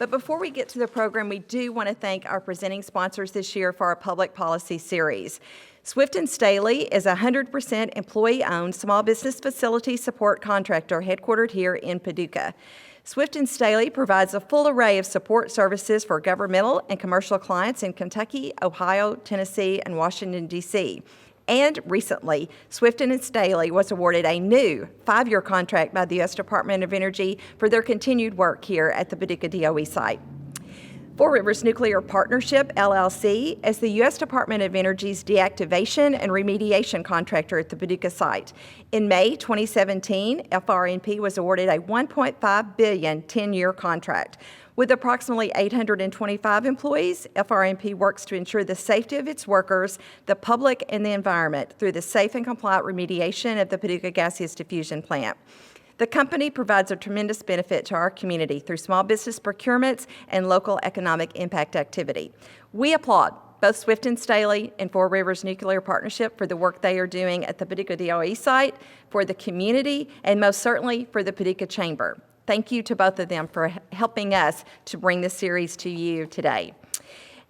But before we get to the program, we do want to thank our presenting sponsors this year for our public policy series. Swift & Staley is a 100% employee-owned small business facility support contractor headquartered here in Paducah. Swift & Staley provides a full array of support services for governmental and commercial clients in Kentucky, Ohio, Tennessee, and Washington, D.C. And recently, Swift & Staley was awarded a new 5-year contract by the U.S. Department of Energy for their continued work here at the Paducah DOE site. Four Rivers Nuclear Partnership, LLC, is the U.S. Department of Energy's deactivation and remediation contractor at the Paducah site. In May 2017, FRNP was awarded a $1.5 billion 10-year contract. With approximately 825 employees, FRNP works to ensure the safety of its workers, the public, and the environment through the safe and compliant remediation of the Paducah Gaseous Diffusion Plant. The company provides a tremendous benefit to our community through small business procurements and local economic impact activity. We applaud both Swift & Staley and Four Rivers Nuclear Partnership for the work they are doing at the Paducah DOE site, for the community, and most certainly for the Paducah Chamber. Thank you to both of them for helping us to bring this series to you today.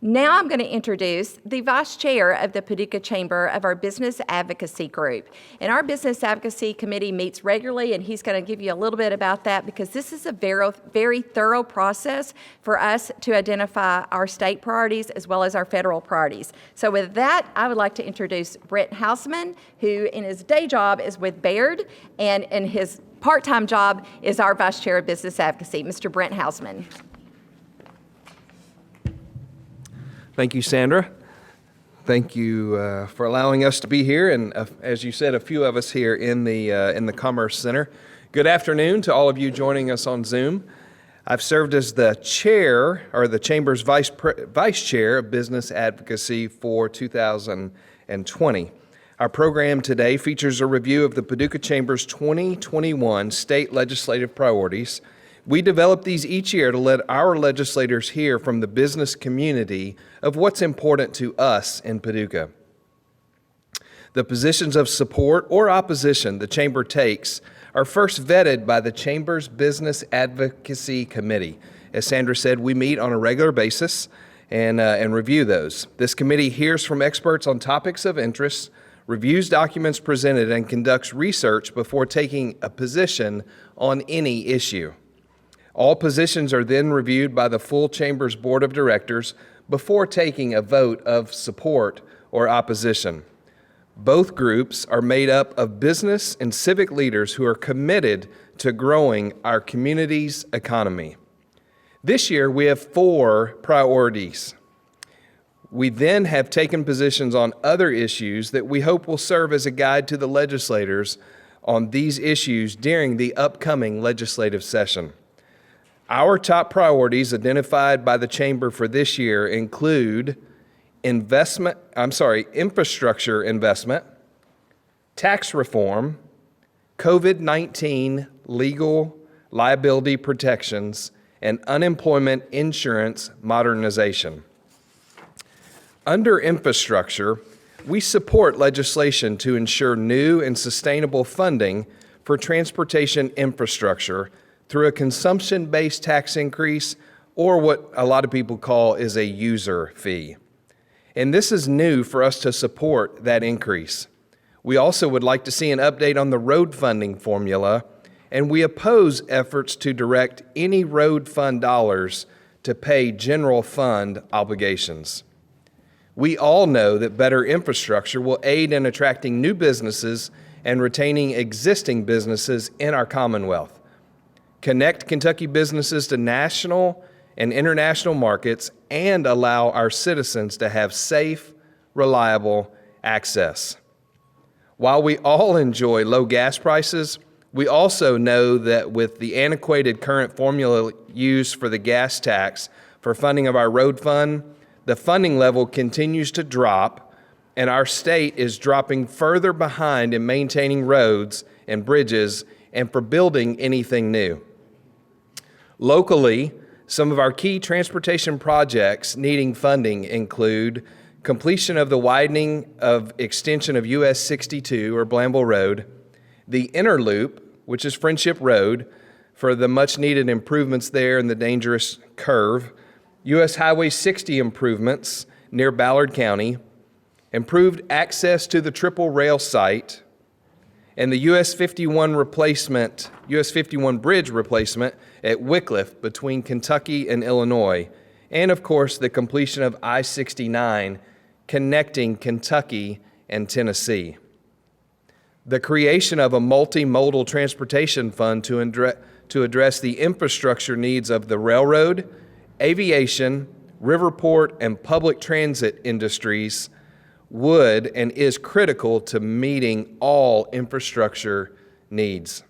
Now I'm going to introduce the Vice Chair of the Paducah Chamber of our Business Advocacy Group. And our Business Advocacy Committee meets regularly, and he's going to give you a little bit about that because this is a very thorough process for us to identify our state priorities as well as our federal priorities. So with that, I would like to introduce Brent Hausman, who in his day job is with Baird, and in his part-time job is our Vice Chair of Business Advocacy, Mr. Brent Hausman. Thank you, Sandra. Thank you for allowing us to be here, and as you said, a few of us here in the Commerce Center. Good afternoon to all of you joining us on Zoom. I've served as the chair, or the Chamber's vice chair of Business Advocacy for 2020. Our program today features a review of the Paducah Chamber's 2021 state legislative priorities. We develop these each year to let our legislators hear from the business community of what's important to us in Paducah. The positions of support or opposition the Chamber takes are first vetted by the Chamber's Business Advocacy Committee. As Sandra said, we meet on a regular basis and review those. This committee hears from experts on topics of interest, reviews documents presented, and conducts research before taking a position on any issue. All positions are then reviewed by the full Chamber's Board of Directors before taking a vote of support or opposition. Both groups are made up of business and civic leaders who are committed to growing our community's economy. This year, we have 4 priorities. We then have taken positions on other issues that we hope will serve as a guide to the legislators on these issues during the upcoming legislative session. Our top priorities identified by the Chamber for this year include infrastructure investment, tax reform, COVID-19 legal liability protections, and unemployment insurance modernization. Under infrastructure, we support legislation to ensure new and sustainable funding for transportation infrastructure through a consumption-based tax increase, or what a lot of people call is a user fee. And this is new for us to support that increase. We also would like to see an update on the road funding formula, and we oppose efforts to direct any road fund dollars to pay general fund obligations. We all know that better infrastructure will aid in attracting new businesses and retaining existing businesses in our Commonwealth, connect Kentucky businesses to national and international markets, and allow our citizens to have safe, reliable access. While we all enjoy low gas prices, we also know that with the antiquated current formula used for the gas tax for funding of our road fund, the funding level continues to drop, and our state is dropping further behind in maintaining roads and bridges and for building anything new. Locally, some of our key transportation projects needing funding include completion of the widening of extension of US 62 or Blamble Road, the Inner Loop, which is Friendship Road, for the much-needed improvements there in the dangerous curve, U.S. Highway 60 improvements near Ballard County, improved access to the Triple Rail site, and the US 51 bridge replacement at Wycliffe between Kentucky and Illinois, and of course the completion of I-69 connecting Kentucky and Tennessee. The creation of a multimodal transportation fund to address the infrastructure needs of the railroad, aviation, riverport, and public transit industries would and is critical to meeting all infrastructure needs.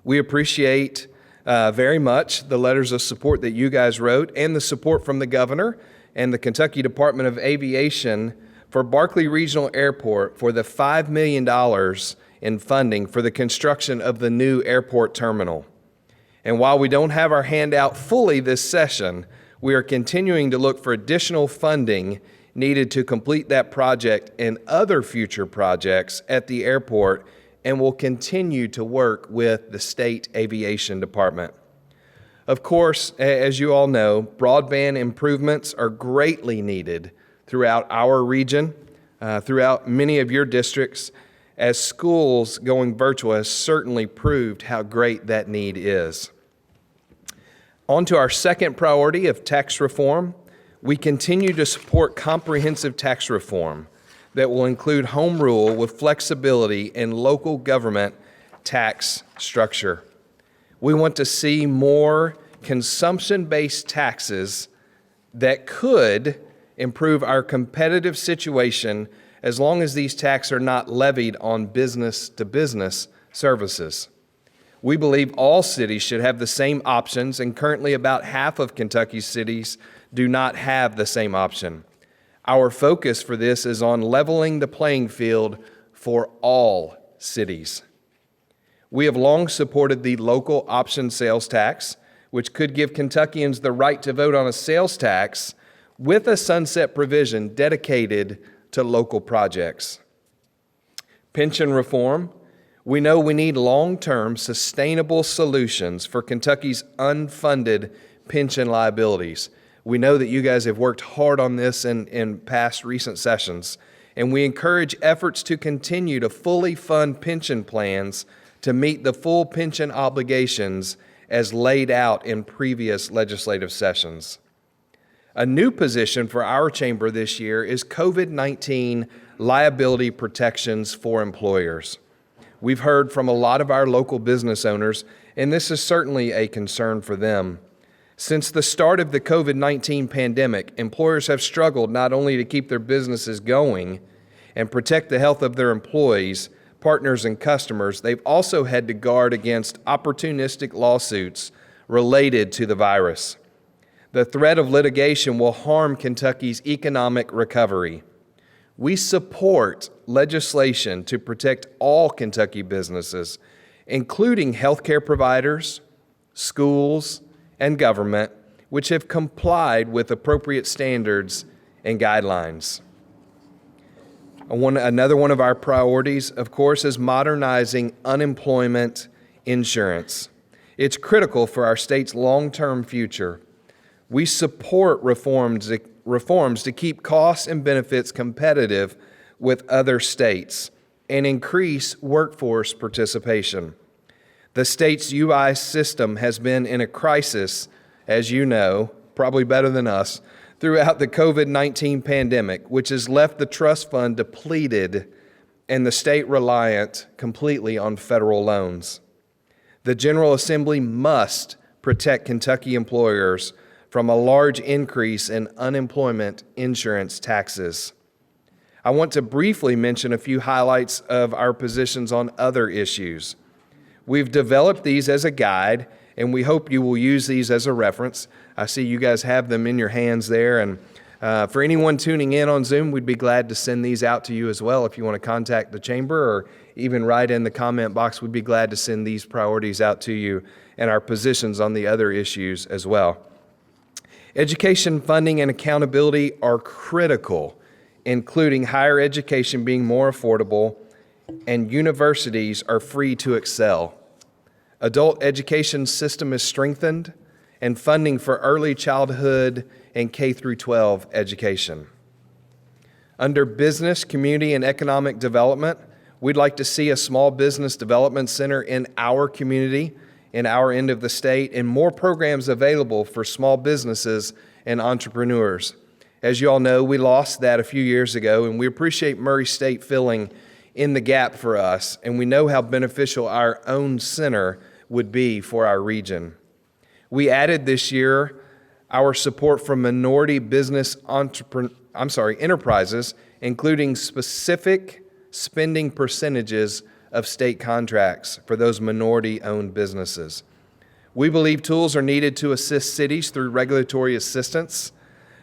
We appreciate very much the letters of support that you guys wrote and the support from the governor and the Kentucky Department of Aviation for Barkley Regional Airport for the $5 million in funding for the construction of the new airport terminal. And while we don't have our hand out fully this session, we are continuing to look for additional funding needed to complete that project and other future projects at the airport, and will continue to work with the State Aviation Department. Of course, as you all know, broadband improvements are greatly needed throughout our region, throughout many of your districts, as schools going virtual has certainly proved how great that need is. On to our second priority of tax reform. We continue to support comprehensive tax reform that will include home rule with flexibility in local government tax structure. We want to see more consumption-based taxes that could improve our competitive situation as long as these taxes are not levied on business-to-business services. We believe all cities should have the same options, and currently about half of Kentucky's cities do not have the same option. Our focus for this is on leveling the playing field for all cities. We have long supported the local option sales tax, which could give Kentuckians the right to vote on a sales tax with a sunset provision dedicated to local projects. Pension reform. We know we need long-term sustainable solutions for Kentucky's unfunded pension liabilities. We know that you guys have worked hard on this in past recent sessions, and we encourage efforts to continue to fully fund pension plans to meet the full pension obligations as laid out in previous legislative sessions. A new position for our chamber this year is COVID-19 liability protections for employers. We've heard from a lot of our local business owners, and this is certainly a concern for them. Since the start of the COVID-19 pandemic, employers have struggled not only to keep their businesses going and protect the health of their employees, partners, and customers, they've also had to guard against opportunistic lawsuits related to the virus. The threat of litigation will harm Kentucky's economic recovery. We support legislation to protect all Kentucky businesses, including healthcare providers, schools, and government, which have complied with appropriate standards and guidelines. Another one of our priorities, of course, is modernizing unemployment insurance. It's critical for our state's long-term future. We support reforms to keep costs and benefits competitive with other states and increase workforce participation. The state's UI system has been in a crisis, as you know, probably better than us, throughout the COVID-19 pandemic, which has left the trust fund depleted and the state reliant completely on federal loans. The General Assembly must protect Kentucky employers from a large increase in unemployment insurance taxes. I want to briefly mention a few highlights of our positions on other issues. We've developed these as a guide, and we hope you will use these as a reference. I see you guys have them in your hands there, and for anyone tuning in on Zoom, we'd be glad to send these out to you as well. If you want to contact the chamber or even write in the comment box, we'd be glad to send these priorities out to you and our positions on the other issues as well. Education funding and accountability are critical, including higher education being more affordable and universities are free to excel. Adult education system is strengthened, and funding for early childhood and K through 12 education. Under business, community, and economic development, we'd like to see a small business development center in our community, in our end of the state, and more programs available for small businesses and entrepreneurs. As you all know, we lost that a few years ago, and we appreciate Murray State filling in the gap for us, and we know how beneficial our own center would be for our region. We added this year our support for minority business enterprises, including specific spending percentages of state contracts for those minority-owned businesses. We believe tools are needed to assist cities through regulatory assistance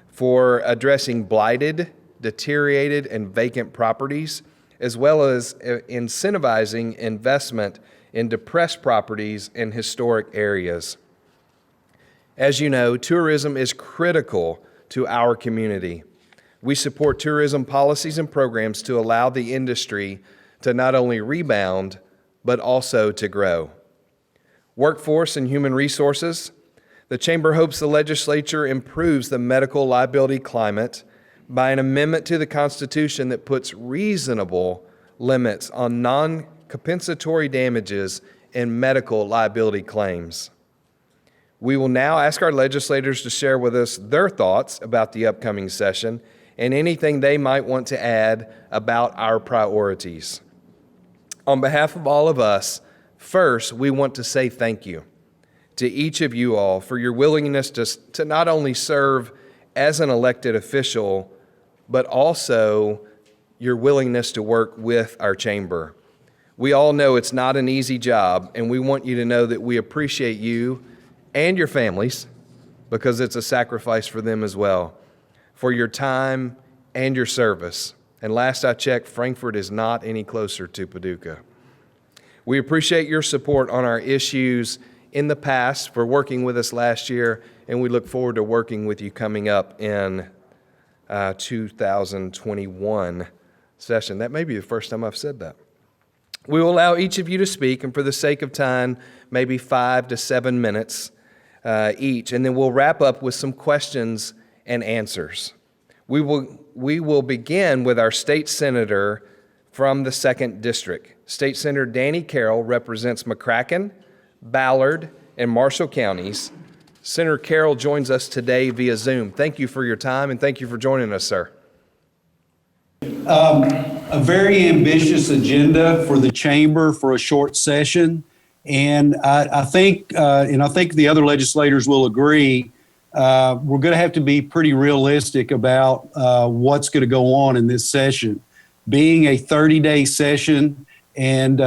for addressing blighted, deteriorated, and vacant properties, as well as incentivizing investment in depressed properties in historic areas. As you know, tourism is critical to our community. We support tourism policies and programs to allow the industry to not only rebound, but also to grow. Workforce and human resources. The Chamber hopes the legislature improves the medical liability climate by an amendment to the Constitution that puts reasonable limits on non-compensatory damages in medical liability claims. We will now ask our legislators to share with us their thoughts about the upcoming session and anything they might want to add about our priorities. On behalf of all of us, first, we want to say thank you to each of you all for your willingness to not only serve as an elected official, but also your willingness to work with our chamber. We all know it's not an easy job, and we want you to know that we appreciate you and your families, because it's a sacrifice for them as well, for your time and your service. And last I checked, Frankfort is not any closer to Paducah. We appreciate your support on our issues in the past, for working with us last year, and we look forward to working with you coming up in 2021 session. That may be the first time I've said that. We will allow each of you to speak, and for the sake of time, maybe 5 to 7 minutes each, and then we'll wrap up with some questions and answers. We will begin with our state senator from the 2nd District. State Senator Danny Carroll represents McCracken, Ballard, and Marshall counties. Senator Carroll joins us today via Zoom. Thank you for your time, and thank you for joining us, sir. A very ambitious agenda for the chamber for a short session. And I think the other legislators will agree, we're going to have to be pretty realistic about what's going to go on in this session. Being a 30-day session, and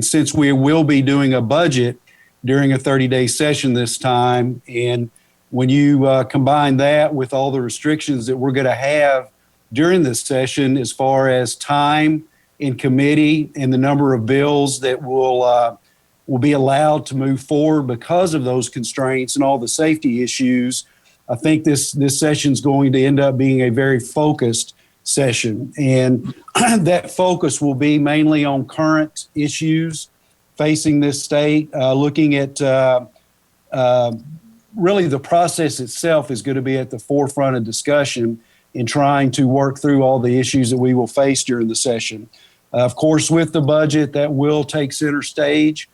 since we will be doing a budget during a 30-day session this time, and when you combine that with all the restrictions that we're going to have during this session as far as time in committee and the number of bills that will be allowed to move forward because of those constraints and all the safety issues, I think this session is going to end up being a very focused session. And that focus will be mainly on current issues facing this state, looking at really the process itself is going to be at the forefront of discussion in trying to work through all the issues that we will face during the session. Of course, with the budget, that will take center stage.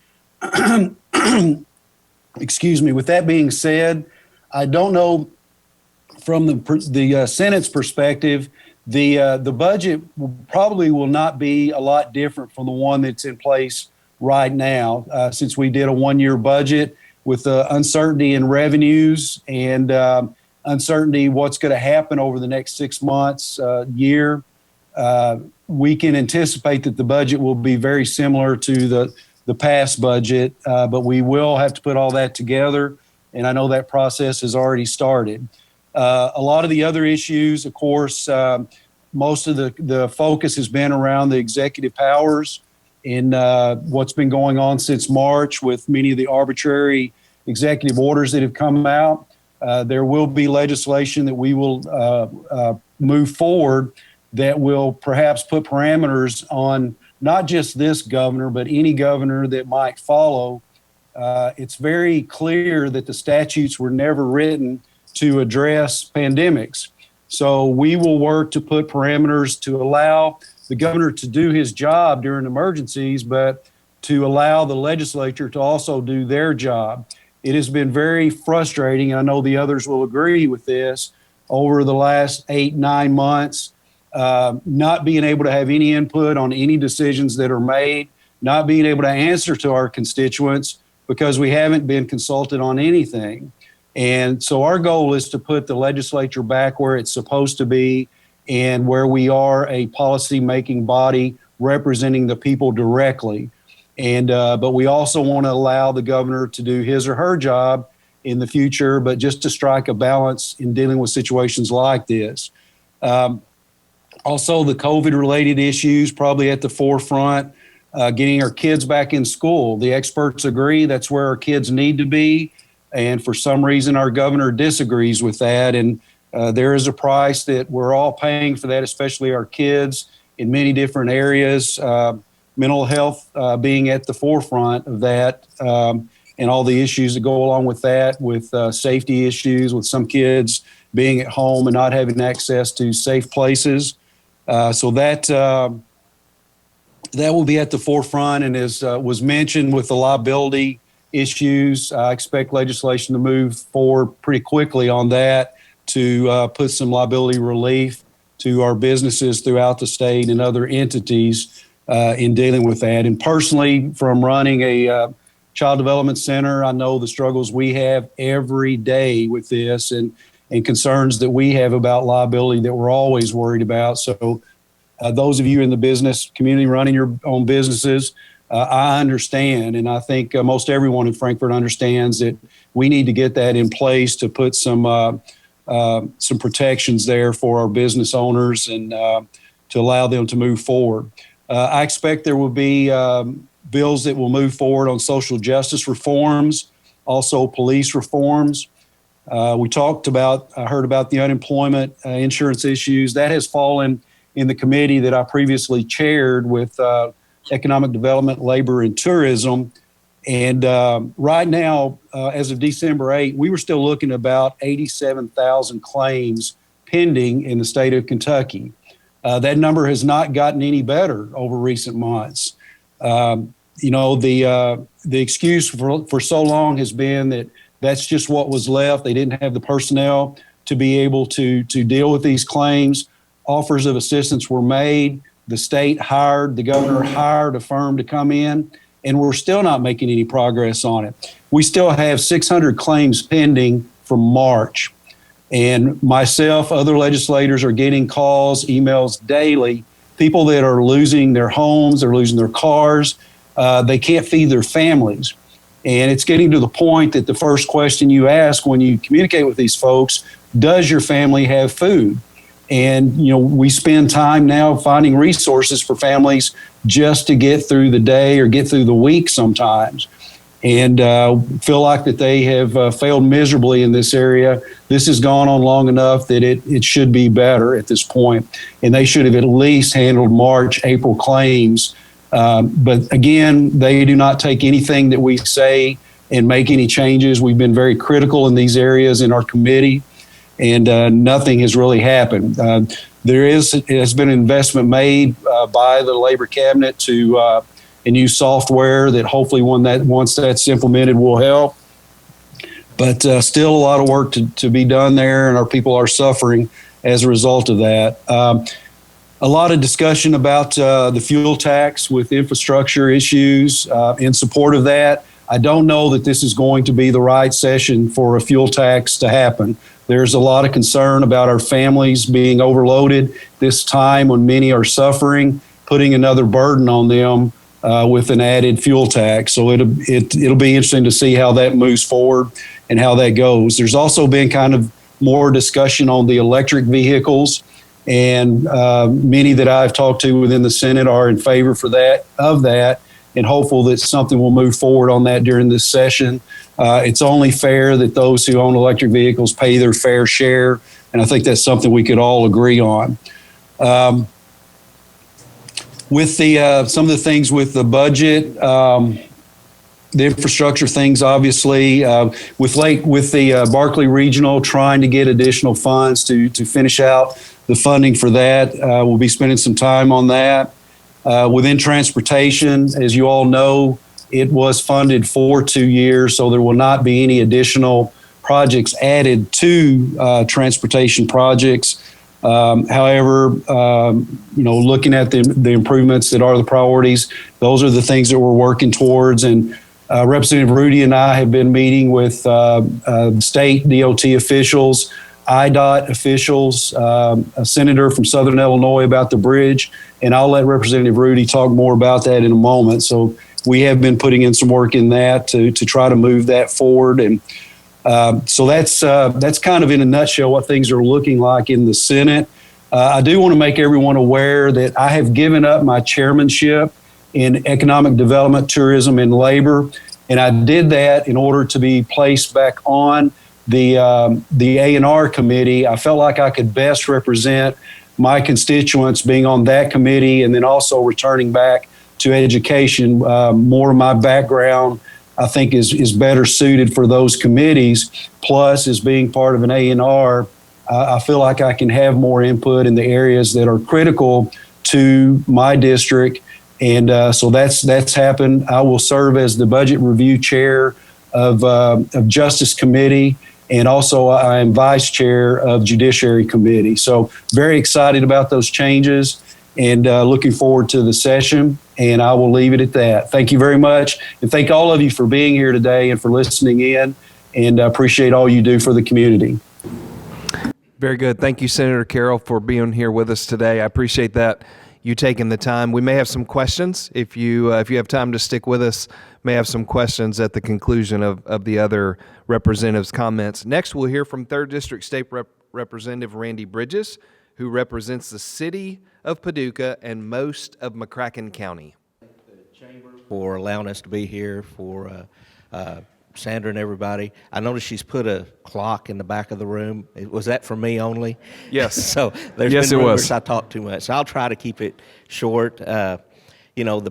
Excuse me. With that being said, I don't know from the Senate's perspective, the budget probably will not be a lot different from the one that's in place right now, since we did a one-year budget with the uncertainty in revenues and uncertainty what's going to happen over the next 6 months, year. We can anticipate that the budget will be very similar to the past budget, but we will have to put all that together, and I know that process has already started. A lot of the other issues, of course, most of the focus has been around the executive powers in what's been going on since March with many of the arbitrary executive orders that have come out. There will be legislation that we will move forward that will perhaps put parameters on not just this governor, but any governor that might follow It's very clear that the statutes were never written to address pandemics. So we will work to put parameters to allow the governor to do his job during emergencies, but to allow the legislature to also do their job. It has been very frustrating, and I know the others will agree with this, over the last 8-9 months, not being able to have any input on any decisions that are made, not being able to answer to our constituents because we haven't been consulted on anything. And so our goal is to put the legislature back where it's supposed to be and where we are a policy-making body representing the people directly. And but we also want to allow the governor to do his or her job in the future, but just to strike a balance in dealing with situations like this. Also, the COVID-related issues probably at the forefront, getting our kids back in school. The experts agree that's where our kids need to be, and for some reason our governor disagrees with that. And there is a price that we're all paying for that, especially our kids in many different areas. Mental health being at the forefront of that, and all the issues that go along with that, with safety issues, with some kids being at home and not having access to safe places. So that will be at the forefront. And as was mentioned with the liability issues, I expect legislation to move forward pretty quickly on that to put some liability relief to our businesses throughout the state and other entities in dealing with that. And personally, from running a child development center, I know the struggles we have every day with this and concerns that we have about liability that we're always worried about. So those of you in the business community running your own businesses, I understand. And I think most everyone in Frankfort understands that we need to get that in place to put some protections there for our business owners and to allow them to move forward. I expect there will be bills that will move forward on social justice reforms, also police reforms. I heard about the unemployment insurance issues. That has fallen in the committee that I previously chaired with economic development, labor, and tourism. And right now, as of December 8, we were still looking at about 87,000 claims pending in the state of Kentucky. That number has not gotten any better over recent months. The excuse for so long has been that that's just what was left. They didn't have the personnel to be able to deal with these claims. Offers of assistance were made. The governor hired a firm to come in, and we're still not making any progress on it. We still have 600 claims pending from March. And myself, other legislators are getting calls, emails daily, people that are losing their homes, they're losing their cars, they can't feed their families. And it's getting to the point that the first question you ask when you communicate with these folks, does your family have food? And, we spend time now finding resources for families just to get through the day or get through the week sometimes. And feel like that they have failed miserably in this area. This has gone on long enough that it should be better at this point. And they should have at least handled March, April claims. But again, they do not take anything that we say and make any changes. We've been very critical in these areas in our committee, and nothing has really happened. There has been an investment made by the Labor Cabinet to a new software that hopefully once that's implemented will help. But still a lot of work to be done there, and our people are suffering as a result of that. A lot of discussion about the fuel tax with infrastructure issues in support of that. I don't know that this is going to be the right session for a fuel tax to happen. There's a lot of concern about our families being overloaded this time when many are suffering, putting another burden on them with an added fuel tax. So it'll be interesting to see how that moves forward and how that goes. There's also been kind of more discussion on the electric vehicles, and many that I've talked to within the Senate are in favor of that, and hopeful that something will move forward on that during this session. It's only fair that those who own electric vehicles pay their fair share, and I think that's something we could all agree on. With some of the things with the budget, the infrastructure things, obviously, with the Barkley Regional trying to get additional funds to finish out the funding for that. We'll be spending some time on that. Within transportation, as you all know, it was funded for 2 years, so there will not be any additional projects added to transportation projects. However, looking at the improvements that are the priorities, those are the things that we're working towards. And Representative Rudy and I have been meeting with state DOT officials, IDOT officials, a senator from Southern Illinois about the bridge, and I'll let Representative Rudy talk more about that in a moment. So we have been putting in some work in that to try to move that forward. And so that's kind of in a nutshell what things are looking like in the Senate. I do want to make everyone aware that I have given up my chairmanship in economic development, tourism, and labor, and I did that in order to be placed back on the A&R committee. I felt like I could best represent my constituents being on that committee, and then also returning back to education. More of my background, I think, is better suited for those committees. Plus, as being part of an A&R, I feel like I can have more input in the areas that are critical to my district. And so that's happened. I will serve as the budget review chair of Justice Committee, and also I am vice chair of Judiciary Committee. So very excited about those changes, and looking forward to the session. And I will leave it at that. Thank you very much. And thank all of you for being here today and for listening in, and appreciate all you do for the community. Very good. Thank you, Senator Carroll, for being here with us today. I appreciate that, you taking the time. We may have some questions. If you have time to stick with us, may have some questions at the conclusion of the other representatives' comments. Next, we'll hear from 3rd District State Representative Randy Bridges, who represents the city of Paducah and most of McCracken County. For allowing us to be here, for Sandra and everybody. I noticed she's put a clock in the back of the room. Was that for me only? Yes. So there's yes, been it rumors was. I talk too much. So I'll try to keep it short. The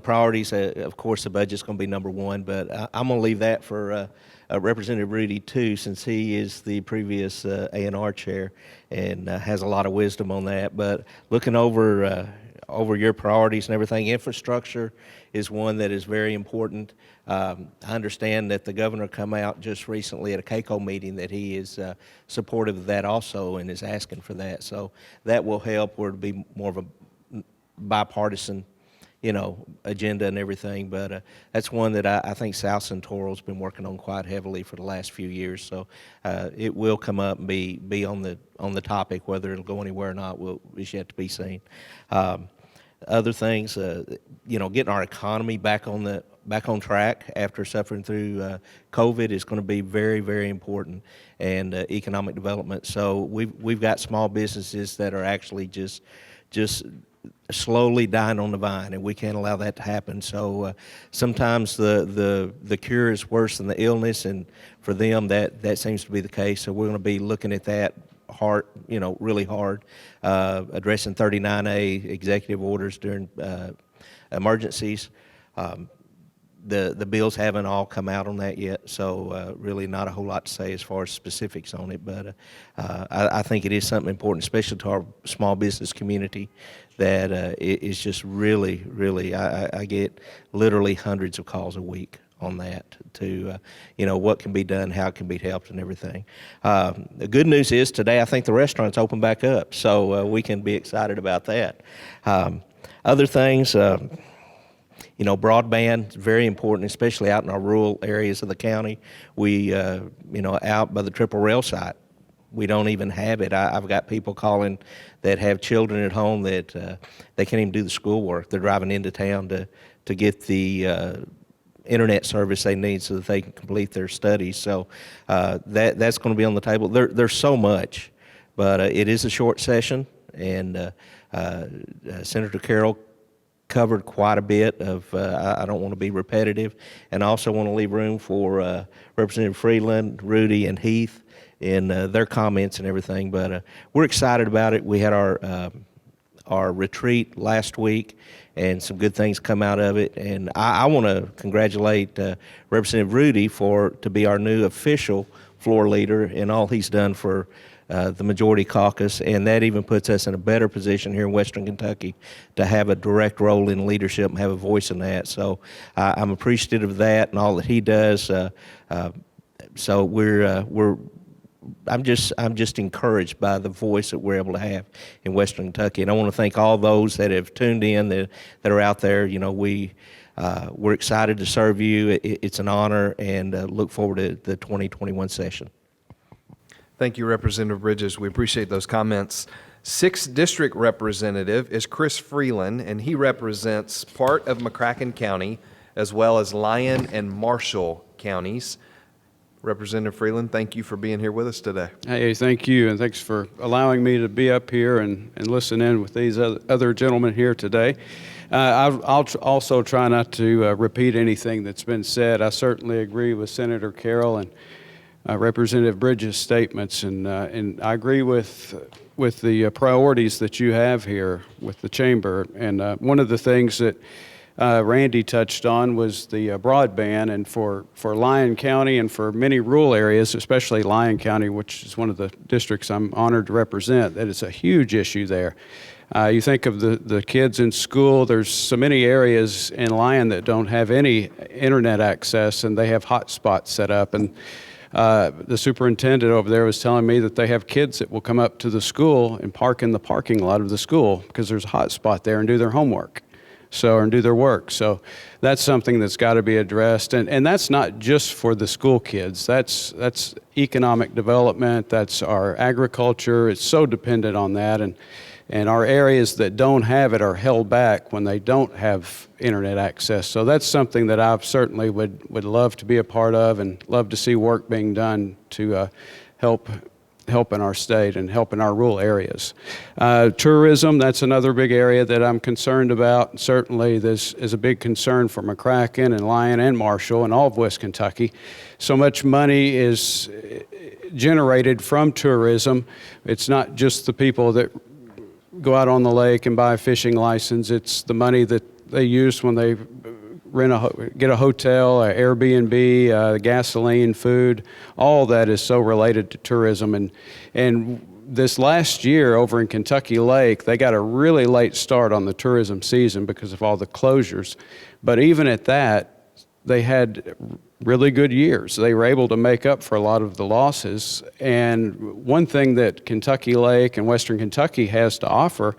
priorities, of course, the budget's going to be number one, but I'm going to leave that for Representative Rudy too, since he is the previous A&R chair and has a lot of wisdom on that. But looking over your priorities and everything, infrastructure is one that is very important. I understand that the governor come out just recently at a CAECO meeting that he is supportive of that also and is asking for that. So that will help, or to be more of a bipartisan agenda and everything, but that's one that I think South Centauro's been working on quite heavily for the last few years. So it will come up and be on the topic. Whether it'll go anywhere or not is yet to be seen. Other things, getting our economy back on track after suffering through COVID is going to be very, very important, and economic development. So we've got small businesses that are actually just slowly dying on the vine, and we can't allow that to happen. So sometimes the cure is worse than the illness, and for them that seems to be the case. So we're going to be looking at that hard, really hard, addressing 39A executive orders during emergencies. The bills haven't all come out on that yet, so really not a whole lot to say as far as specifics on it, but I think it is something important, especially to our small business community, that it is just really, really, I get literally hundreds of calls a week on that to, what can be done, how it can be helped, and everything. The good news is today I think the restaurants open back up, so we can be excited about that. Other things, broadband is very important, especially out in our rural areas of the county. We, out by the Triple Rail site, we don't even have it. I've got people calling that have children at home that they can't even do the schoolwork. They're driving into town to get the internet service they need so that they can complete their studies. So that's going to be on the table. There's so much, but it is a short session, and Senator Carroll covered quite a bit of, I don't want to be repetitive, and I also want to leave room for Representative Freeland, Rudy, and Heath in their comments and everything, but we're excited about it. We had our our retreat last week, and some good things come out of it. And I want to congratulate Representative Rudy to be our new official floor leader and all he's done for the Majority Caucus, and that even puts us in a better position here in Western Kentucky to have a direct role in leadership and have a voice in that. So I'm appreciative of that and all that he does. So I'm just encouraged by the voice that we're able to have in Western Kentucky, and I want to thank all those that have tuned in that are out there. You know, we're excited to serve you. It's an honor, and look forward to the 2021 session. Thank you, Representative Bridges. We appreciate those comments. 6th District Representative is Chris Freeland, and he represents part of McCracken County as well as Lyon and Marshall counties. Representative Freeland, thank you for being here with us today. Hey, thank you, and thanks for allowing me to be up here and listen in with these other gentlemen here today. I'll also try not to repeat anything that's been said. I certainly agree with Senator Carroll and Representative Bridges' statements, and I agree with the priorities that you have here with the chamber. And one of the things that Randy touched on was the broadband, and for Lyon County and for many rural areas, especially Lyon County, which is one of the districts I'm honored to represent, that is a huge issue there. You think of the kids in school, there's so many areas in Lyon that don't have any internet access, and they have hotspots set up. And the superintendent over there was telling me that they have kids that will come up to the school and park in the parking lot of the school because there's a hotspot there and do their homework. And do their work. So that's something that's got to be addressed. And that's not just for the school kids. That's economic development. That's our agriculture. It's so dependent on that. And our areas that don't have it are held back when they don't have internet access. So that's something that I certainly would love to be a part of and love to see work being done to help in our state and help in our rural areas. Tourism, that's another big area that I'm concerned about. Certainly this is a big concern for McCracken and Lyon and Marshall and all of West Kentucky. So much money is generated from tourism. It's not just the people that go out on the lake and buy a fishing license. It's the money that they use when they get a hotel, Airbnb, gasoline, food. All that is so related to tourism. And this last year over in Kentucky Lake, they got a really late start on the tourism season because of all the closures. But even at that, they had really good years. They were able to make up for a lot of the losses. And one thing that Kentucky Lake and Western Kentucky has to offer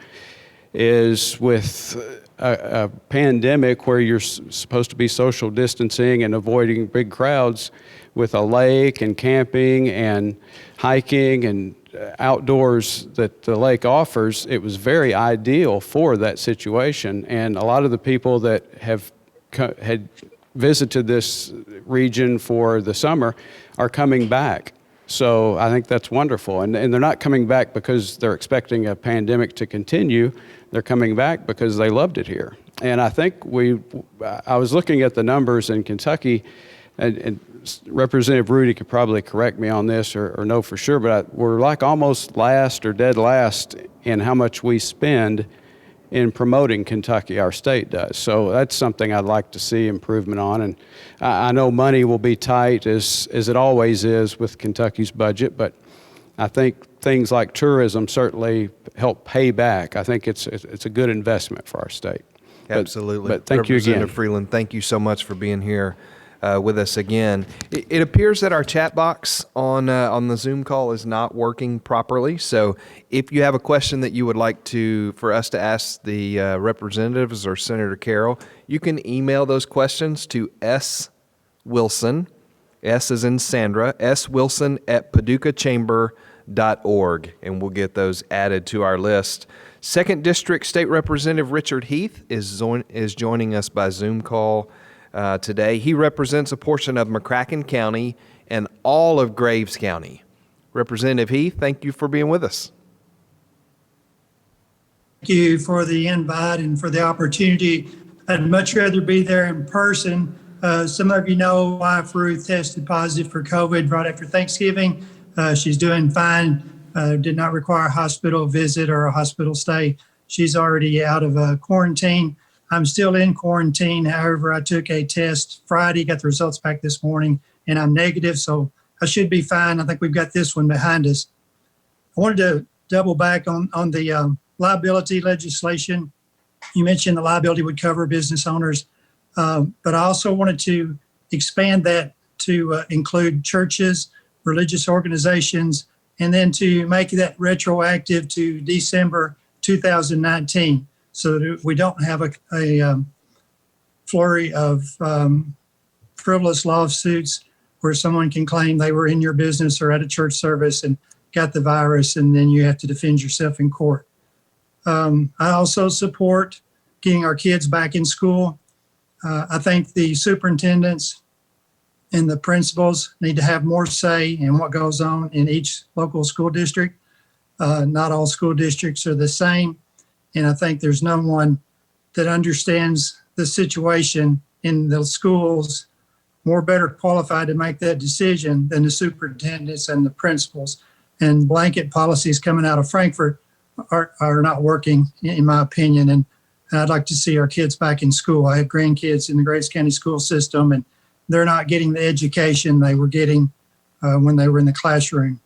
is with a pandemic where you're supposed to be social distancing and avoiding big crowds, with a lake and camping and hiking and outdoors that the lake offers, it was very ideal for that situation. And a lot of the people that had visited this region for the summer are coming back. So I think that's wonderful. And they're not coming back because they're expecting a pandemic to continue. They're coming back because they loved it here. And I think I was looking at the numbers in Kentucky, and Representative Rudy could probably correct me on this or know for sure, but we're like almost last or dead last in how much we spend in promoting Kentucky, our state does. So that's something I'd like to see improvement on. And I know money will be tight, as it always is with Kentucky's budget, but I think things like tourism certainly help pay back. I think it's a good investment for our state. Absolutely. But thank you again. Representative Freeland, thank you so much for being here with us again. It appears that our chat box on the Zoom call is not working properly. So if you have a question that you would like for us to ask the representatives or Senator Carroll, you can email those questions to S. Wilson, S as in Sandra, S. Wilson at paducahchamber.org, and we'll get those added to our list. 2nd District State Representative Richard Heath is joining us by Zoom call today. He represents a portion of McCracken County and all of Graves County. Representative Heath, thank you for being with us. Thank you for the invite and for the opportunity. I'd much rather be there in person. Some of you know wife Ruth tested positive for COVID right after Thanksgiving. She's doing fine. Did not require a hospital visit or a hospital stay. She's already out of quarantine. I'm still in quarantine. However, I took a test Friday, got the results back this morning, and I'm negative, so I should be fine. I think we've got this one behind us. I wanted to double back on the liability legislation. You mentioned the liability would cover business owners, but I also wanted to expand that to include churches, religious organizations, and then to make that retroactive to December 2019, so that we don't have a flurry of frivolous lawsuits where someone can claim they were in your business or at a church service and got the virus, and then you have to defend yourself in court. I also support getting our kids back in school. I think the superintendents and the principals need to have more say in what goes on in each local school district. Not all school districts are the same, and I think there's no one that understands the situation in the schools more better qualified to make that decision than the superintendents and the principals. And blanket policies coming out of Frankfurt are not working, in my opinion. And I'd like to see our kids back in school. I have grandkids in the Grace County school system, and they're not getting the education they were getting when they were in the classroom.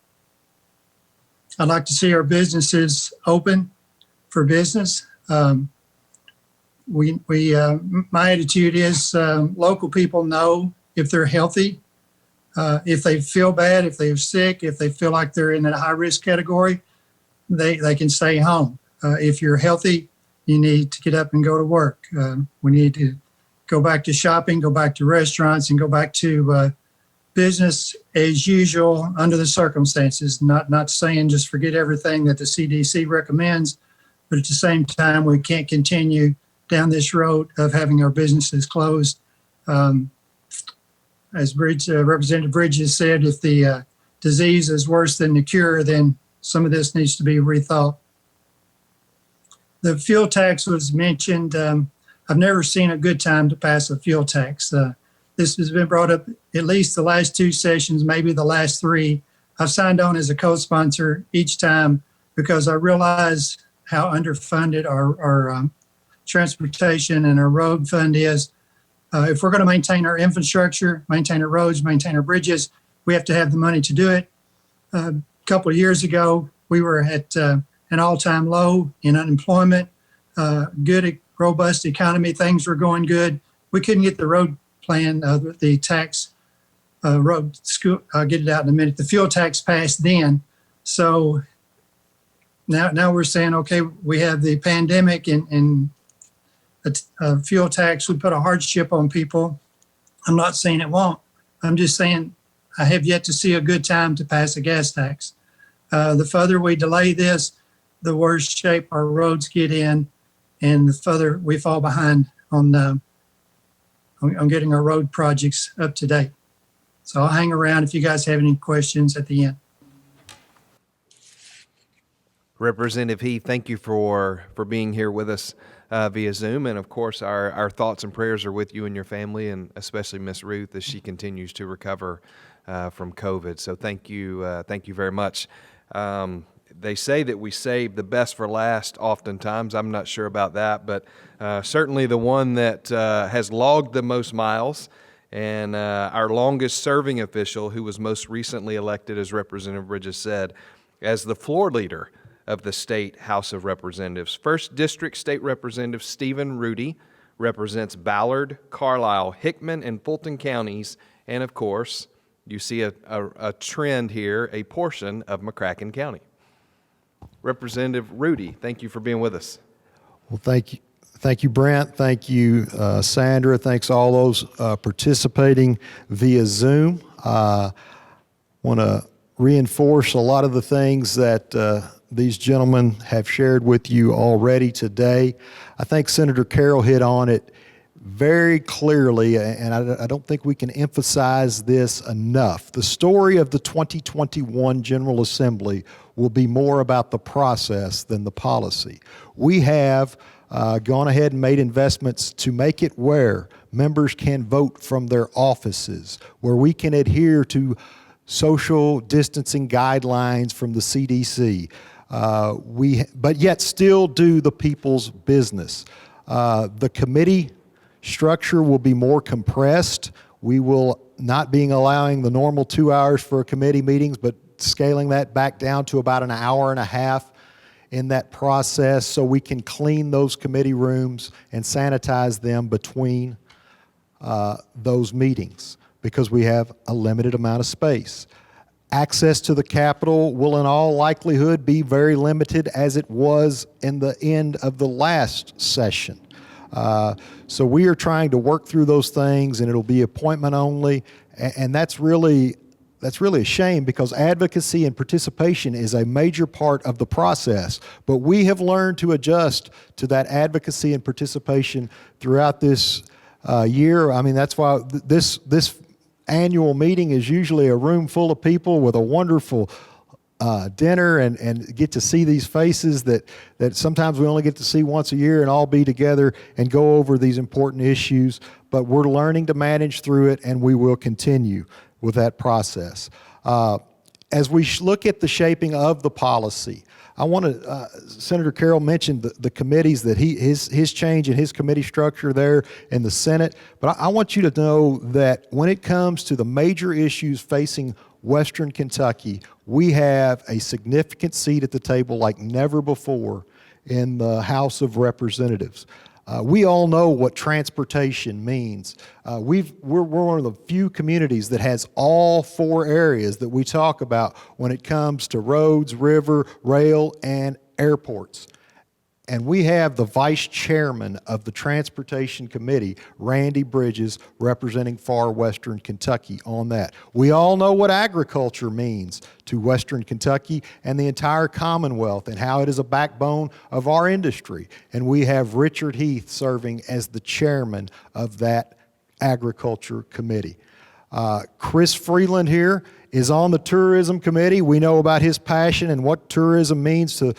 I'd like to see our businesses open for business. My attitude is local people know if they're healthy, if they feel bad, if they're sick, if they feel like they're in a high risk category, they can stay home. If you're healthy, you need to get up and go to work. We need to go back to shopping, go back to restaurants, and go back to business as usual under the circumstances. Not saying just forget everything that the CDC recommends, but at the same time, we can't continue down this road of having our businesses closed. As Representative Bridges said, if the disease is worse than the cure, then some of this needs to be rethought. The fuel tax was mentioned. I've never seen a good time to pass a fuel tax. This has been brought up at least the last two sessions, maybe the last three. I've signed on as a co-sponsor each time because I realize how underfunded our transportation and our road fund is. If we're going to maintain our infrastructure, maintain our roads, maintain our bridges, we have to have the money to do it. A couple of years ago, we were at an all-time low in unemployment, good, robust economy, things were going good. We couldn't get the road plan, the tax road school, I'll get it out in a minute. The fuel tax passed then. So now we're saying, okay, we have the pandemic and a fuel tax would put a hardship on people. I'm not saying it won't. I'm just saying I have yet to see a good time to pass a gas tax. The further we delay this, the worse shape our roads get in, and the further we fall behind on getting our road projects up to date. So I'll hang around if you guys have any questions at the end. Representative Heath, thank you for being here with us via Zoom. And of course, our thoughts and prayers are with you and your family, and especially Miss Ruth as she continues to recover from COVID. So thank you very much. They say that we save the best for last oftentimes. I'm not sure about that, but certainly the one that has logged the most miles and our longest serving official, who was most recently elected, as Representative Bridges said, as the floor leader of the State House of Representatives. 1st District State Representative Stephen Rudy represents Ballard, Carlisle, Hickman, and Fulton counties, and of course, you see a trend here, a portion of McCracken County. Representative Rudy, thank you for being with us. Well, thank you, Brent. Thank you, Sandra. Thanks all those participating via Zoom. Want to reinforce a lot of the things that these gentlemen have shared with you already today. I think Senator Carroll hit on it very clearly, and I don't think we can emphasize this enough. The story of the 2021 General Assembly will be more about the process than the policy. We have gone ahead and made investments to make it where members can vote from their offices, where we can adhere to social distancing guidelines from the CDC. But yet still do the people's business. The committee structure will be more compressed. We will not being allowing the normal 2 hours for committee meetings, but scaling that back down to about an hour and a half in that process so we can clean those committee rooms and sanitize them between those meetings because we have a limited amount of space. Access to the Capitol will in all likelihood be very limited as it was in the end of the last session. So we are trying to work through those things, and it'll be appointment only, and that's really a shame because advocacy and participation is a major part of the process. But we have learned to adjust to that advocacy and participation throughout this year. I mean, that's why this annual meeting is usually a room full of people with a wonderful dinner and get to see these faces that sometimes we only get to see once a year and all be together and go over these important issues. But we're learning to manage through it, and we will continue with that process. As we look at the shaping of the policy, I want to, Senator Carroll mentioned the committees that his change in his committee structure there in the Senate, but I want you to know that when it comes to the major issues facing Western Kentucky, we have a significant seat at the table like never before in the House of Representatives. We all know what transportation means. We're one of the few communities that has all four areas that we talk about when it comes to roads, river, rail, and airports. And we have the vice chairman of the Transportation Committee, Randy Bridges, representing far Western Kentucky on that. We all know what agriculture means to Western Kentucky and the entire Commonwealth and how it is a backbone of our industry. And we have Richard Heath serving as the chairman of that Agriculture Committee. Chris Freeland here is on the Tourism Committee. We know about his passion and what tourism means to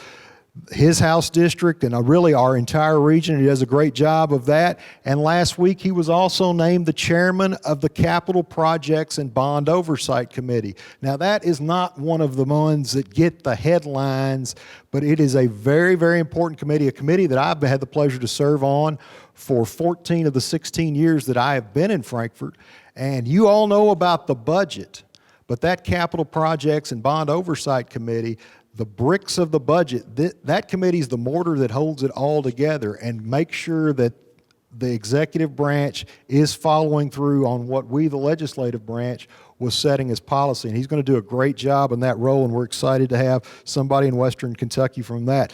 his House district and really our entire region. He does a great job of that. And last week he was also named the chairman of the Capital Projects and Bond Oversight Committee. Now that is not one of the ones that get the headlines, but it is a very, very important committee, a committee that I've had the pleasure to serve on for 14 of the 16 years that I have been in Frankfort. And you all know about the budget, but that Capital Projects and Bond Oversight Committee, the bricks of the budget, that committee is the mortar that holds it all together and makes sure that the executive branch is following through on what we, the legislative branch, was setting as policy. And he's going to do a great job in that role, and we're excited to have somebody in Western Kentucky from that.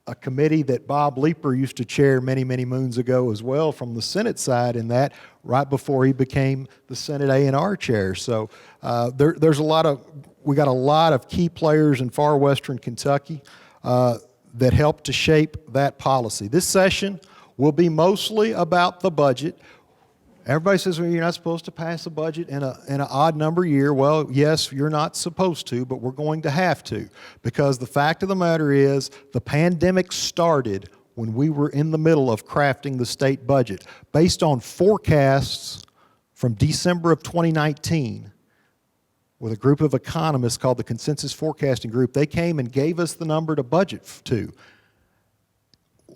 A committee that Bob Leeper used to chair many, many moons ago as well from the Senate side in that, right before he became the Senate A&R chair. So we got a lot of key players in far Western Kentucky that helped to shape that policy. This session will be mostly about the budget. Everybody says, well, you're not supposed to pass a budget in an odd number year. Well, yes, you're not supposed to, but we're going to have to, because the fact of the matter is the pandemic started when we were in the middle of crafting the state budget. Based on forecasts from December of 2019, with a group of economists called the Consensus Forecasting Group, they came and gave us the number to budget to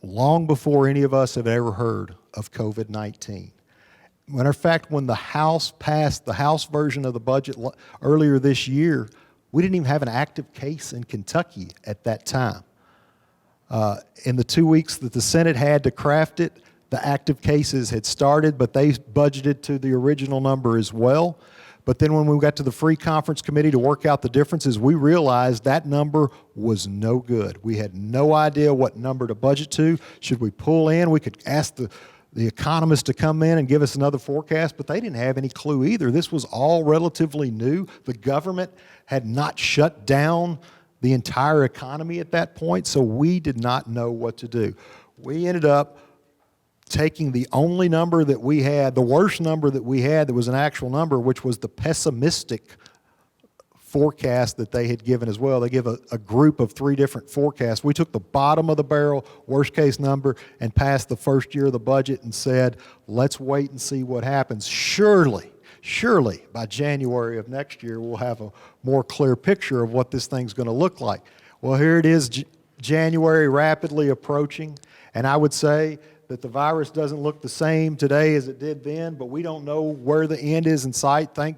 long before any of us have ever heard of COVID-19. Matter of fact, when the House passed the House version of the budget earlier this year, we didn't even have an active case in Kentucky at that time. In the 2 weeks that the Senate had to craft it, the active cases had started, but they budgeted to the original number as well. But then when we got to the Free Conference Committee to work out the differences, we realized that number was no good. We had no idea what number to budget to. Should we pull in? We could ask the economists to come in and give us another forecast, but they didn't have any clue either. This was all relatively new. The government had not shut down the entire economy at that point, so we did not know what to do. We ended up taking the only number that we had, the worst number that we had that was an actual number, which was the pessimistic forecast that they had given as well. They give a group of 3 different forecasts. We took the bottom of the barrel, worst case number, and passed the first year of the budget and said, let's wait and see what happens. Surely, by January of next year, we'll have a more clear picture of what this thing's going to look like. Well, here it is, January rapidly approaching, and I would say that the virus doesn't look the same today as it did then, but we don't know where the end is in sight. Thank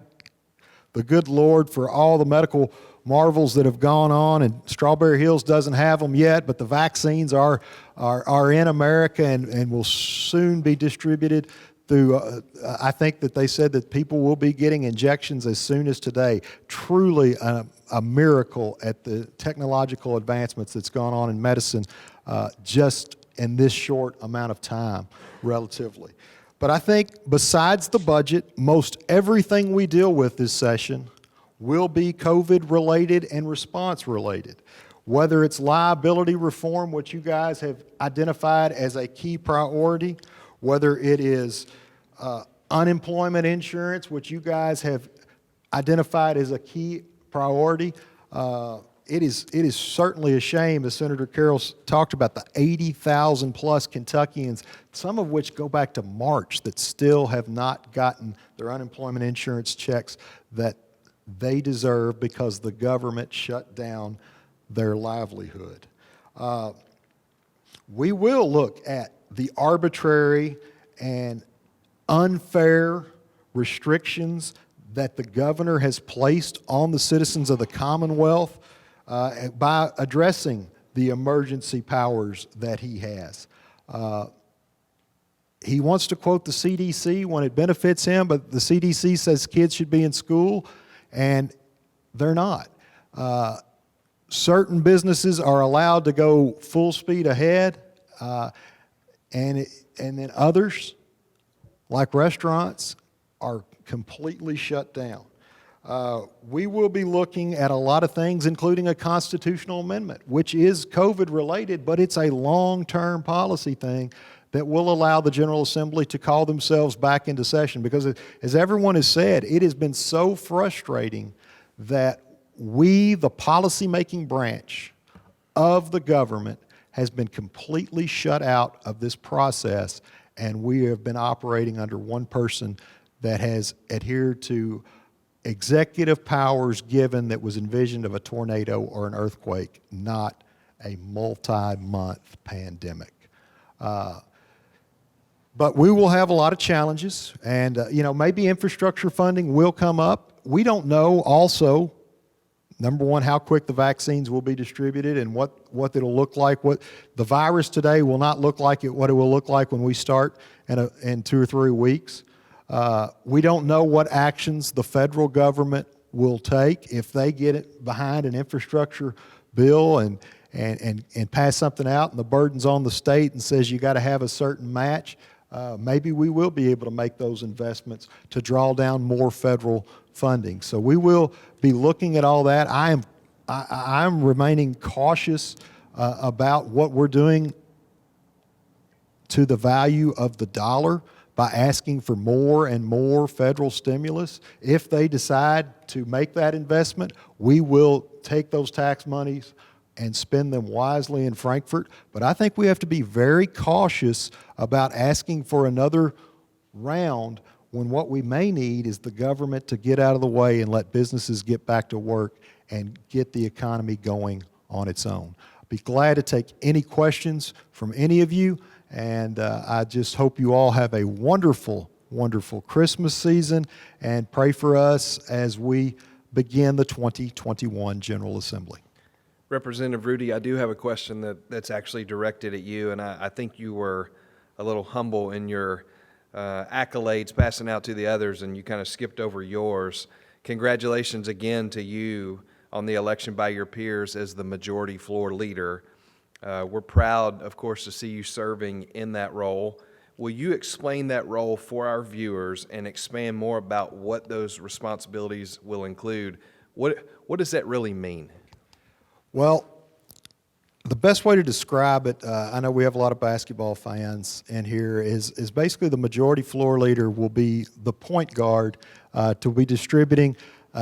the good Lord for all the medical marvels that have gone on, and Strawberry Hills doesn't have them yet, but the vaccines are in America and will soon be distributed through, I think that they said that people will be getting injections as soon as today. Truly a miracle at the technological advancements that's gone on in medicine just in this short amount of time, relatively. But I think besides the budget, most everything we deal with this session will be COVID-related and response-related. Whether it's liability reform, which you guys have identified as a key priority, whether it is unemployment insurance, which you guys have identified as a key priority, it is certainly a shame, as Senator Carroll talked about, the 80,000 plus Kentuckians, some of which go back to March, that still have not gotten their unemployment insurance checks that they deserve because the government shut down their livelihood. We will look at the arbitrary and unfair restrictions that the governor has placed on the citizens of the Commonwealth by addressing the emergency powers that he has. He wants to quote the CDC when it benefits him, but the CDC says kids should be in school, and they're not. Certain businesses are allowed to go full speed ahead, and then others, like restaurants, are completely shut down. We will be looking at a lot of things, including a constitutional amendment, which is COVID-related, but it's a long-term policy thing that will allow the General Assembly to call themselves back into session. Because as everyone has said, it has been so frustrating that we, the policymaking branch of the government, has been completely shut out of this process, and we have been operating under one person that has adhered to executive powers given that was envisioned of a tornado or an earthquake, not a multi-month pandemic. But we will have a lot of challenges, and maybe infrastructure funding will come up. We don't know also, number one, how quick the vaccines will be distributed and what it'll look like. What the virus today will not look like what it will look like when we start in 2 or 3 weeks. We don't know what actions the federal government will take if they get it behind an infrastructure bill and pass something out, and the burden's on the state and says you got to have a certain match. Maybe we will be able to make those investments to draw down more federal funding. So we will be looking at all that. I'm remaining cautious about what we're doing to the value of the dollar by asking for more and more federal stimulus. If they decide to make that investment, we will take those tax monies and spend them wisely in Frankfort. But I think we have to be very cautious about asking for another round when what we may need is the government to get out of the way and let businesses get back to work and get the economy going on its own. I'd be glad to take any questions from any of you, and I just hope you all have a wonderful, wonderful Christmas season, and pray for us as we begin the 2021 General Assembly. Representative Rudy, I do have a question that's actually directed at you, and I think you were a little humble in your accolades passing out to the others, and you kind of skipped over yours. Congratulations again to you on the election by your peers as the majority floor leader. We're proud, of course, to see you serving in that role. Will you explain that role for our viewers and expand more about what those responsibilities will include? What does that really mean? Well, the best way to describe it, I know we have a lot of basketball fans in here, is basically the majority floor leader will be the point guard to be distributing,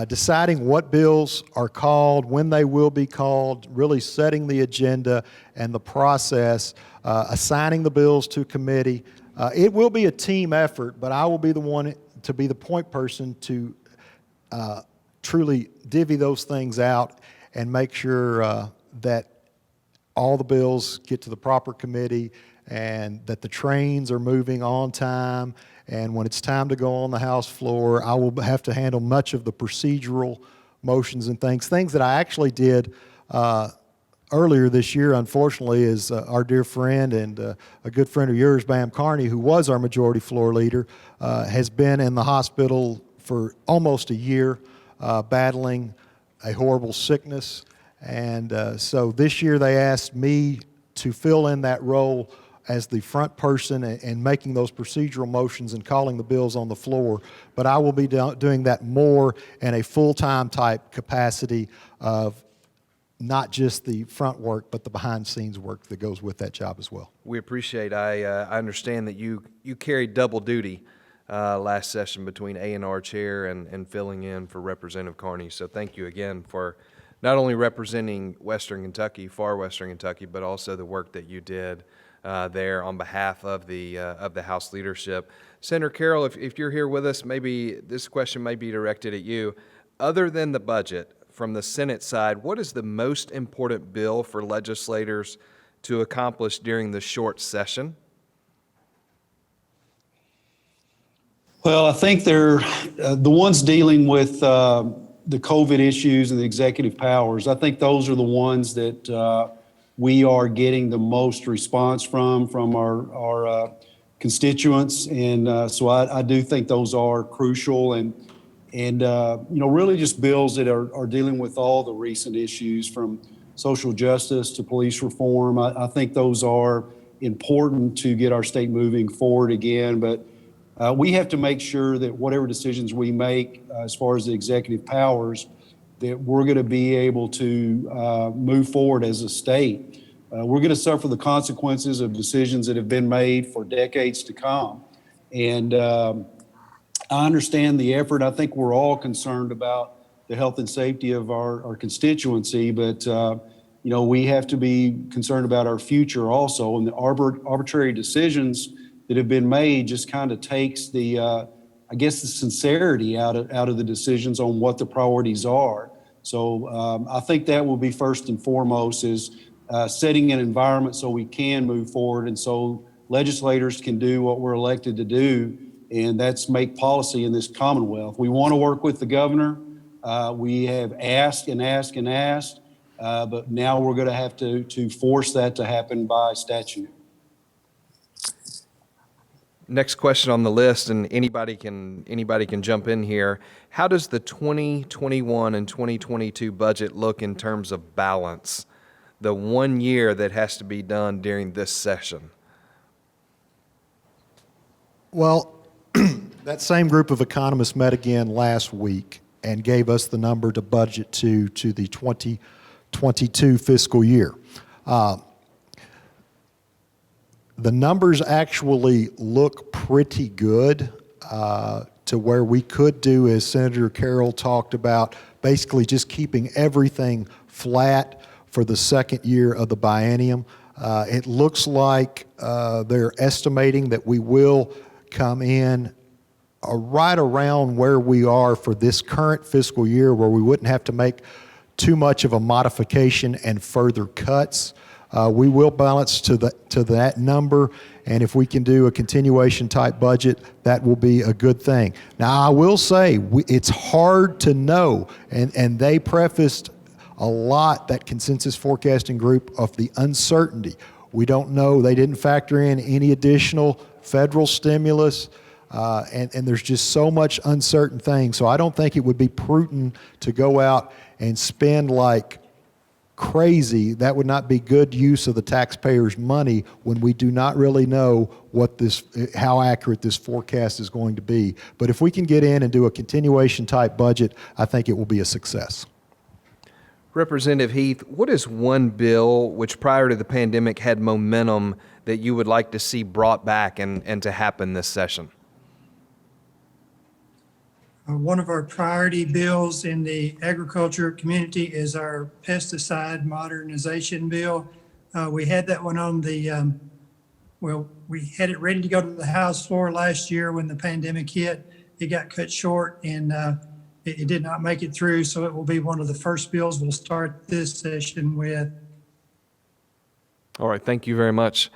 deciding what bills are called, when they will be called, really setting the agenda and the process, assigning the bills to committee. It will be a team effort, but I will be the one to be the point person to truly divvy those things out and make sure that all the bills get to the proper committee and that the trains are moving on time. And when it's time to go on the House floor, I will have to handle much of the procedural motions and things that I actually did earlier this year. Unfortunately, is our dear friend and a good friend of yours, Bam Carney, who was our majority floor leader, has been in the hospital for almost a year, battling a horrible sickness. And so this year they asked me to fill in that role as the front person and making those procedural motions and calling the bills on the floor. But I will be doing that more in a full-time type capacity of not just the front work, but the behind-the-scenes work that goes with that job as well. We appreciate. I understand that you carried double duty last session between A&R chair and filling in for Representative Carney. So thank you again for not only representing Western Kentucky, far Western Kentucky, but also the work that you did there on behalf of the House leadership. Senator Carroll, if you're here with us, maybe this question may be directed at you. Other than the budget, from the Senate side, what is the most important bill for legislators to accomplish during the short session? Well, I think they're the ones dealing with the COVID issues and the executive powers. I think those are the ones that we are getting the most response from our constituents. And so I do think those are crucial and really just bills that are dealing with all the recent issues from social justice to police reform. I think those are important to get our state moving forward again. But we have to make sure that whatever decisions we make as far as the executive powers, that we're going to be able to move forward as a state. We're going to suffer the consequences of decisions that have been made for decades to come. And I understand the effort. I think we're all concerned about the health and safety of our constituency, but we have to be concerned about our future also. And the arbitrary decisions that have been made just kind of takes the sincerity out of the decisions on what the priorities are. So I think that will be first and foremost is setting an environment so we can move forward and so legislators can do what we're elected to do, and that's make policy in this Commonwealth. We want to work with the governor. We have asked and asked and asked, but now we're going to have to force that to happen by statute. Next question on the list, and anybody can jump in here. How does the 2021 and 2022 budget look in terms of balance? The 1 year that has to be done during this session. Well, that same group of economists met again last week and gave us the number to budget to the 2022 fiscal year. The numbers actually look pretty good to where we could do, as Senator Carroll talked about, basically just keeping everything flat for the second year of the biennium. It looks like they're estimating that we will come in right around where we are for this current fiscal year, where we wouldn't have to make too much of a modification and further cuts. We will balance to that number, and if we can do a continuation type budget, that will be a good thing. Now, I will say it's hard to know, and they prefaced a lot, that consensus forecasting group, of the uncertainty. We don't know. They didn't factor in any additional federal stimulus, and there's just so much uncertain things. So I don't think it would be prudent to go out and spend like crazy. That would not be good use of the taxpayers' money when we do not really know how accurate this forecast is going to be. But if we can get in and do a continuation type budget, I think it will be a success. Representative Heath, what is one bill which prior to the pandemic had momentum that you would like to see brought back and to happen this session? One of our priority bills in the agriculture community is our pesticide modernization bill. We had that one on we had it ready to go to the House floor last year when the pandemic hit. It got cut short and it did not make it through, so it will be one of the first bills we'll start this session with. All right, thank you very much.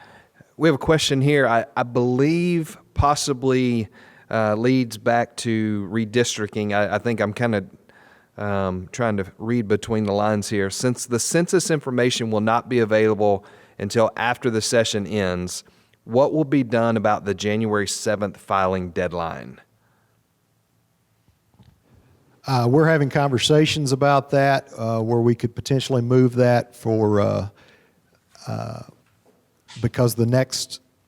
We have a question here, I believe possibly leads back to redistricting. I think I'm kind of trying to read between the lines here. Since the census information will not be available until after the session ends, what will be done about the January 7th filing deadline? We're having conversations about that, where we could potentially move that for, because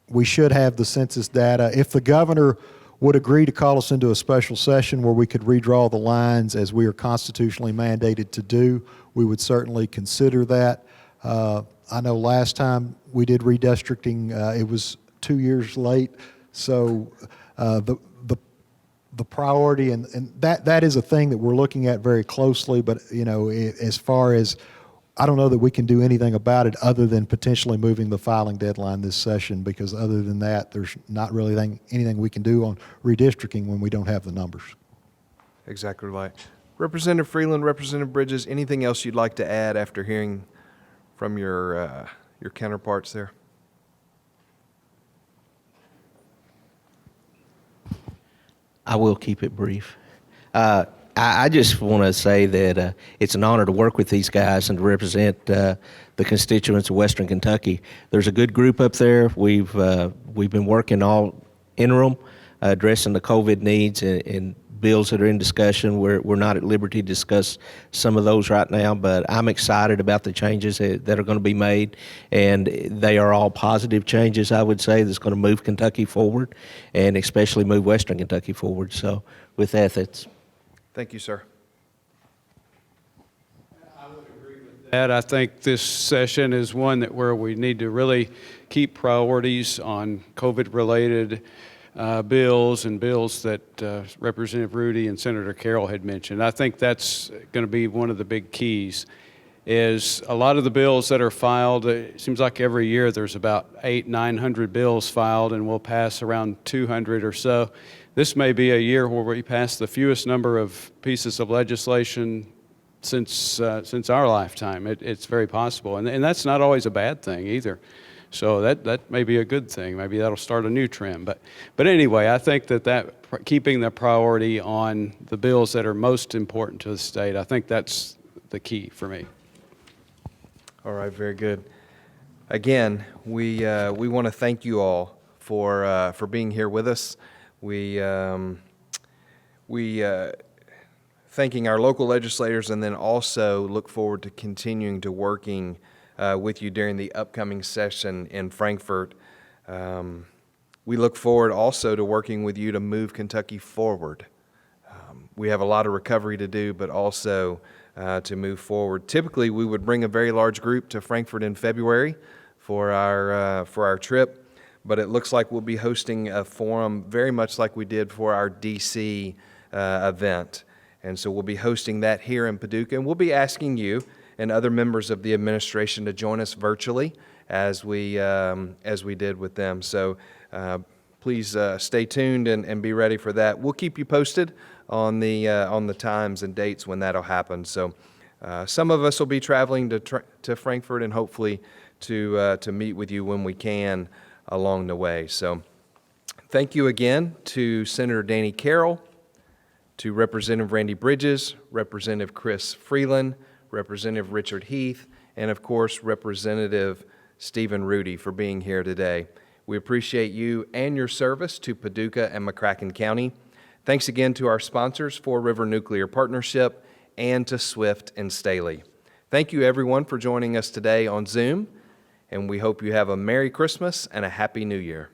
we should have the census data. If the governor would agree to call us into a special session where we could redraw the lines as we are constitutionally mandated to do, we would certainly consider that. I know last time we did redistricting, it was 2 years late, so the priority, and that is a thing that we're looking at very closely, but as far as, I don't know that we can do anything about it other than potentially moving the filing deadline this session, because other than that, there's not really anything we can do on redistricting when we don't have the numbers. Exactly right. Representative Freeland, Representative Bridges, anything else you'd like to add after hearing from your counterparts there? I will keep it brief. I just want to say that it's an honor to work with these guys and to represent the constituents of Western Kentucky. There's a good group up there. We've been working all interim, addressing the COVID needs and bills that are in discussion. We're not at liberty to discuss some of those right now, but I'm excited about the changes that are going to be made, and they are all positive changes, I would say, that's going to move Kentucky forward, and especially move Western Kentucky forward. So with that, that's... Thank you, sir. And I think this session is one where we need to really keep priorities on COVID-related bills and bills that Representative Rudy and Senator Carroll had mentioned. I think that's going to be one of the big keys. Is a lot of the bills that are filed, it seems like every year there's about 800-900 bills filed, and we'll pass around 200 or so. This may be a year where we pass the fewest number of pieces of legislation since our lifetime. It's very possible, and that's not always a bad thing either. So that may be a good thing. Maybe that'll start a new trend. But anyway, I think that keeping the priority on the bills that are most important to the state, I think that's the key for me. All right, very good. Again, we want to thank you all for being here with us. We thanking our local legislators, and then also look forward to continuing to working with you during the upcoming session in Frankfort. We look forward also to working with you to move Kentucky forward. We have a lot of recovery to do, but also to move forward. Typically, we would bring a very large group to Frankfort in February for our trip, but it looks like we'll be hosting a forum very much like we did for our DC event. And so we'll be hosting that here in Paducah, and we'll be asking you and other members of the administration to join us virtually as we did with them. So please stay tuned and be ready for that. We'll keep you posted on the times and dates when that'll happen. So some of us will be traveling to Frankfort, and hopefully to meet with you when we can along the way. So thank you again to Senator Danny Carroll, to Representative Randy Bridges, Representative Chris Freeland, Representative Richard Heath, and of course Representative Stephen Rudy for being here today. We appreciate you and your service to Paducah and McCracken County. Thanks again to our sponsors, Fore River Nuclear Partnership, and to Swift and Staley. Thank you everyone for joining us today on Zoom, and we hope you have a Merry Christmas and a Happy New Year.